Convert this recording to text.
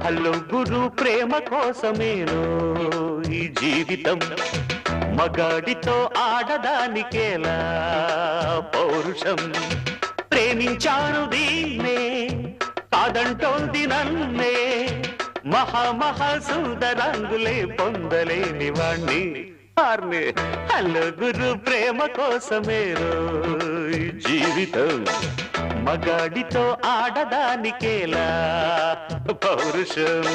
hello గురు ప్రేమ కోసమేను ఈ జీవితం మగాడితో ఆడదానికేలా పౌరుషం ప్రేమించాను దీన్నే కాదంటోంది నన్నే మహా సుందరంగులే పొందలేని వాణ్ణి హలో గురు ప్రేమ కోసమేను ఈ జీవితం మగాడితో ఆడదానికేలా పౌరుషం